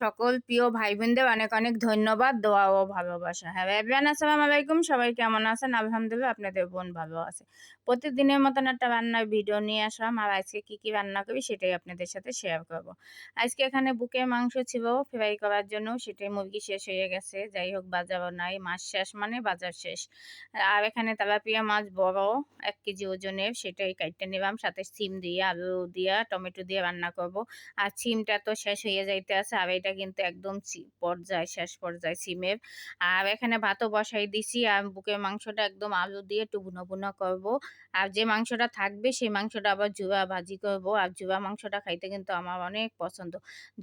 সকল প্রিয় ভাই বোনদের অনেক অনেক ধন্যবাদ, দোয়া ও ভালোবাসা। হ্যাঁ এভরিওয়ান, আসসালামু আলাইকুম। সবাই কেমন আছেন? আলহামদুলিল্লাহ, আপনাদের বোন ভালো আছে। প্রতিদিনের মতন একটা রান্নার ভিডিও নিয়ে আসলাম, আর আজকে কি কি রান্না করি সেটাই আপনাদের সাথে শেয়ার করব। আজকে এখানে বুকের মাংস ছিল ফ্রাই করার জন্য, সেটাই মুরগি শেষ হয়ে গেছে। যাই হোক, বাজারও নাই, মাছ শেষ মানে বাজার শেষ। আর এখানে তেলাপিয়া মাছ বড় 1 কেজি ওজনের, সেটাই কাটতে নিলাম। সাথে সিম দিয়ে, আলু দিয়ে, টমেটো দিয়ে রান্না করব। আর সিমটা তো শেষ হয়ে যাইতে আছে, আর এটা কিন্তু একদম পর্যায়ে, শেষ পর্যায়ে সিমের। আর এখানে ভাতও বসাই দিছি, আর বুকের মাংসটা একদম আলু দিয়ে একটু ভুনো ভুনো করব। আর যে মাংসটা থাকবে সেই মাংসটা আবার জুয়া ভাজি করব। আর জুয়া মাংসটা খাইতে কিন্তু আমার অনেক পছন্দ।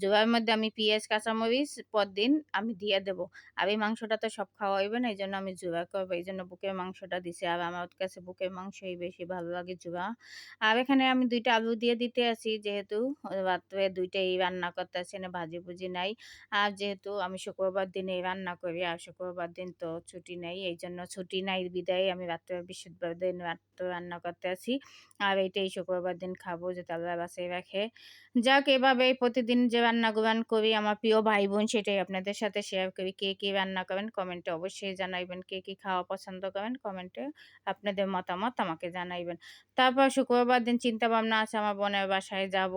জুয়ার মধ্যে আমি পেঁয়াজ কাঁচামরিচ পরদিন আমি দিয়ে দেবো। আর এই মাংসটা তো সব খাওয়া হইবে না, এই জন্য আমি জুয়া করবো, এই জন্য বুকের মাংসটা দিছি। আর আমার কাছে বুকের মাংসই বেশি ভালো লাগে, জুয়া। আর এখানে আমি 2টা আলু দিয়ে দিতে আছি, যেহেতু রাত্রে 2টাই রান্না করতে আছি, না ভাজি ভুজি নাই। আর যেহেতু আমি শুক্রবার দিনে রান্না করি, আর শুক্রবার দিন তো ছুটি নেই, এই জন্য ছুটি নাই বিদায় আমি রাত্রে বৃহস্পতিবার দিন রাত্রে রান্না করতে আছি। আর এইটাই শুক্রবার দিন খাবো, যদি আল্লাহ বাসায় রাখে। যাক, এভাবেই প্রতিদিন যে রান্নাগুলান করি আমার প্রিয় ভাই বোন, সেটাই আপনাদের সাথে শেয়ার করি। কে কি রান্না করেন কমেন্টে অবশ্যই জানাইবেন, কে কি খাওয়া পছন্দ করেন কমেন্টে আপনাদের মতামত আমাকে জানাইবেন। তারপর শুক্রবার দিন চিন্তা ভাবনা আছে আমার বোনের বাসায় যাব,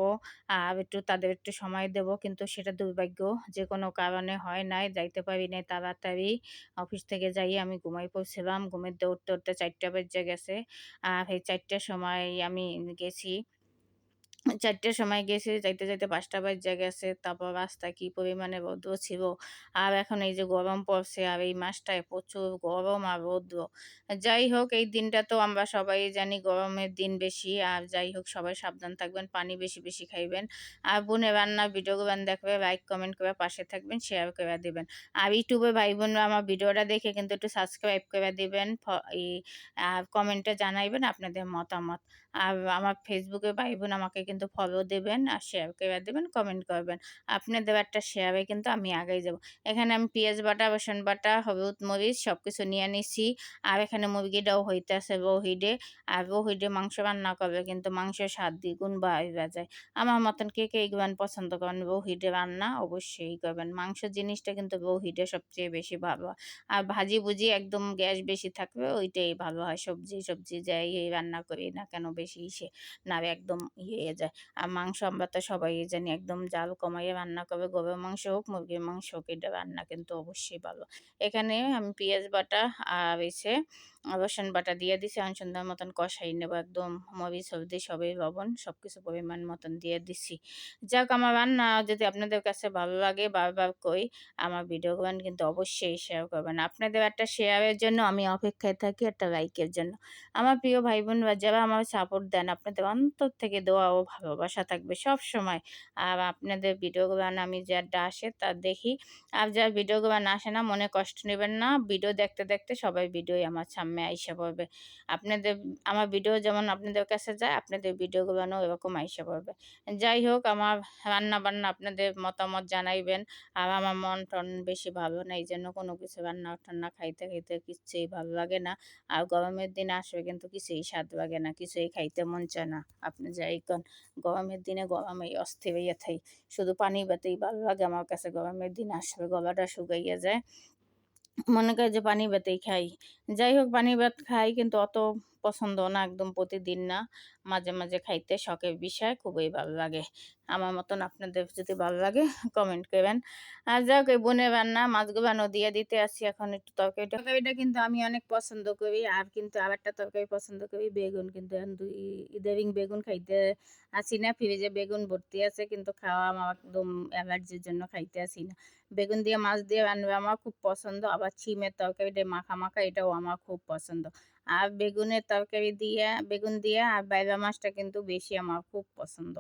আর একটু তাদের একটু সময় দেব, কিন্তু সেটা দুর্ভাগ্য, যে কোনো কারণে হয় নাই, যাইতে পারি নাই তাড়াতাড়ি। অফিস থেকে যাই আমি ঘুমাই পড়ছিলাম, ঘুমের দিয়ে উঠতে উঠতে 4টা বেজে গেছে। আর এই 4টার সময় আমি গেছি, 4টার সময় গেছি, যাইতে যাইতে 5টা বাইজা গেছে। তারপর রাস্তায় কি পরিমাণে রৌদ্র ছিল। আর এখন এই যে গরম পড়ছে, আর এই মাসটায় প্রচুর গরম আর রৌদ্র। যাই হোক, এই দিনটা তো আমরা সবাই জানি গরমের দিন বেশি। আর যাই হোক, সবাই সাবধান থাকবেন, পানি বেশি বেশি খাইবেন। আর বোনের রান্নার ভিডিওগুলো দেখবে, লাইক কমেন্ট করে পাশে থাকবেন, শেয়ার করে দিবেন। আর ইউটিউবে ভাই বোনরা আমার ভিডিওটা দেখে কিন্তু একটু সাবস্ক্রাইব করে দিবেন, আর কমেন্টে জানাইবেন আপনাদের মতামত। আর আমার ফেসবুকে ভাই বোন আমাকে কিন্তু ফলো দেবেন, আর শেয়ার করে দেবেন, কমেন্ট করবেন। আপনাদের একটা শেয়ারে কিন্তু আমি আগেই যাব। এখানে আমি পেঁয়াজ বাটা, রসুন বাটা, হলুদ মরিচ সব কিছু নিয়ে নিছি। আর এখানে মুরগিটাও হইতেছে বহিডে। আর বহিডে মাংস রান্না করবে কিন্তু মাংসের স্বাদ দ্বিগুণ বাড়া যায়। আমার মতন কে কে এগুলান পছন্দ করেন বহিডে রান্না অবশ্যই করবেন। মাংস জিনিসটা কিন্তু বহিডে সবচেয়ে বেশি ভালো হয়। আর ভাজি ভুজি একদম গ্যাস বেশি থাকবে, ওইটাই ভালো হয়। সবজি সবজি যাই এই রান্না করি না কেন বেশি না একদম হয়ে যায়। আর মাংস আমরা তো সবাই জানি একদম জাল কমাইয়ে রান্না করবে, গরুর মাংস হোক মুরগির মাংস হোক, এটা রান্না কিন্তু অবশ্যই ভালো। এখানে আমি পেঁয়াজ বাটা আর রসুন বাটা দিয়ে দিছি, সুন্দর মতন কষাই নেবো একদম। মরিচ হলদি সবই লবণ সবকিছু পরিমাণ মতন দিয়ে দিছি। যাক, আমার রান্না যদি আপনাদের কাছে ভালো লাগে, বারবার কই আমার ভিডিওগুলো কিন্তু অবশ্যই শেয়ার করবেন। আপনাদের একটা শেয়ারের জন্য আমি অপেক্ষায় থাকি, একটা লাইকের জন্য। আমার প্রিয় ভাই বোনরা যারা আমার সাপোর্ট দেন, আপনাদের অন্তর থেকে দোয়া ও ভালোবাসা থাকবে সব সময়। আর আপনাদের ভিডিওগুলো আমি যারা আসে তা দেখি, আর যার ভিডিওগুলো না আসে না মনে কষ্ট নেবেন না। ভিডিও দেখতে দেখতে সবাই ভিডিওই আমার সামনে আইসা পড়বে। আপনাদের আমার ভিডিও যেমন আপনাদের কাছে যায়, আপনাদের ভিডিওগুলো এরকম আইসা পড়বে। যাই হোক, আমার রান্না বান্না আপনাদের মতামত জানাইবেন। আর আমার মন টন বেশি ভালো না, এই জন্য কোনো কিছু রান্না টান্না খাইতে খাইতে কিচ্ছুই ভালো লাগে না। আর গরমের দিনে আসলে কিন্তু কিছুই স্বাদ লাগে না, কিছুই খাইতে মন চায় না। আপনি যাই কন, গরমের দিনে গরমেই অস্থির হইয়া থাই। শুধু পানি বাতেই ভালো লাগে আমার কাছে। গরমের দিন আসলে গলাটা শুকাইয়া যায়, মনে করে যে পানি ভাতেই খাই। যাই হোক, পানি ভাত খাই কিন্তু অত পছন্দ না, একদম প্রতিদিন না। মাঝে মাঝে খাইতে শখের বিষয়, খুবই ভালো লাগে। আমার মতন আপনাদের যদি ভালো লাগে কমেন্ট করবেন। আর যাক, এই বোনের রান্না মাছগুলো দিয়ে দিতে আসি এখন একটু তরকারিটা। তরকারিটা কিন্তু আমি অনেক পছন্দ করি। আর কিন্তু আর একটা তরকারি পছন্দ করি, বেগুন। কিন্তু এখন ইদারিং বেগুন খাইতে আসি না, ফ্রিজে বেগুন ভর্তি আছে, কিন্তু খাওয়া আমার একদম অ্যালার্জির জন্য খাইতে আসি না। বেগুন দিয়ে মাছ দিয়ে রান্না আমার খুব পছন্দ। আবার শিমের তরকারিটা মাখা মাখা, এটাও আমার খুব পছন্দ। আর বেগুনের তরকারি দিয়ে, বেগুন দিয়ে আর বাইলা মাছটা কিন্তু বেশি আমার খুব পছন্দ।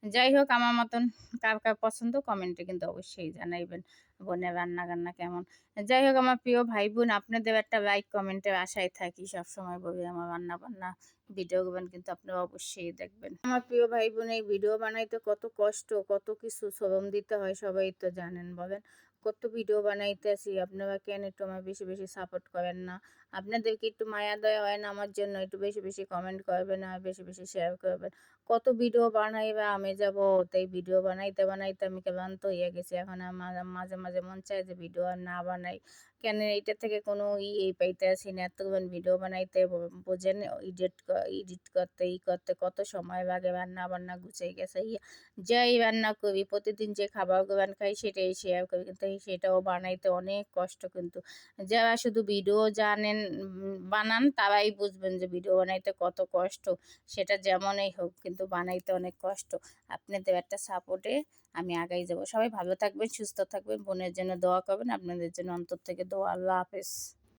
যাই হোক, আমার মতন কার কার পছন্দ কমেন্টে কিন্তু অবশ্যই জানাইবেন। বোনের রান্না বান্না কেমন। যাই হোক, আমার প্রিয় ভাই বোন, আপনাদের একটা লাইক কমেন্টের আশায় থাকি সবসময়। বলি আমার রান্না বান্না ভিডিওগুলো কিন্তু আপনারা অবশ্যই দেখবেন। আমার প্রিয় ভাই বোন, এই ভিডিও বানাইতে কত কষ্ট, কত কিছু শ্রম দিতে হয় সবাই তো জানেন। বলেন, কত ভিডিও বানাইতেছি, আপনারা কেন একটু আমার বেশি বেশি সাপোর্ট করেন না? আপনাদেরকে একটু মায়া দয়া হয় না আমার জন্য? একটু বেশি বেশি কমেন্ট করবেন আর বেশি বেশি শেয়ার করবেন। কত ভিডিও বানাই বা আমি যাব, তাই ভিডিও বানাইতে, বানাইতে আমি ক্লান্ত হইয়া গেছি। এখন মাঝে, মাঝে মন চায় যে ভিডিও আর না বানাই। কেন এইটা থেকে কোনো পাইতেছি না। এতক্ষণ ভিডিও বানাইতে বোঝেন এডিট করতে, করতে কত সময় লাগে, রান্না-বান্না গুছাই গেছাইয়া। যাই রান্না করি, প্রতিদিন যে খাবার-দাবার খাই সেটাই শেয়ার করি। কিন্তু সেটাও বানাইতে অনেক কষ্ট কিন্তু। যারা শুধু ভিডিও জানেন বানান তারাই বুঝবেন যে ভিডিও বানাইতে কত কষ্ট। সেটা যেমনই হোক কিন্তু বানাইতে অনেক কষ্ট। আপনাদের একটা সাপোর্টে আমি আগাই যাব। সবাই ভালো থাকবেন, সুস্থ থাকবেন, বোনের জন্য দোয়া করবেন। আপনাদের জন্য অন্তর থেকে দোয়া। আল্লাহ হাফেজ।